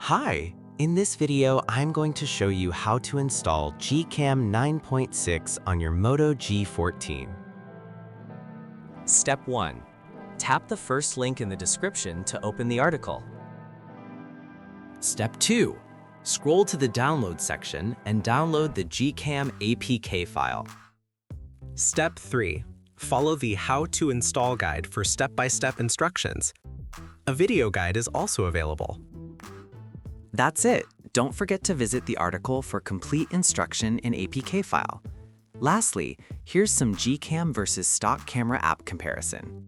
Hi! In this video, I'm going to show you how to install GCam 9.6 on your Moto G14. Step 1. Tap the first link in the description to open the article. Step 2. Scroll to the download section and download the GCam APK file. Step 3. Follow the How to Install guide for step-by-step instructions. A video guide is also available. That's it. Don't forget to visit the article for complete instruction in APK file. Lastly, here's some GCam versus stock camera app comparison.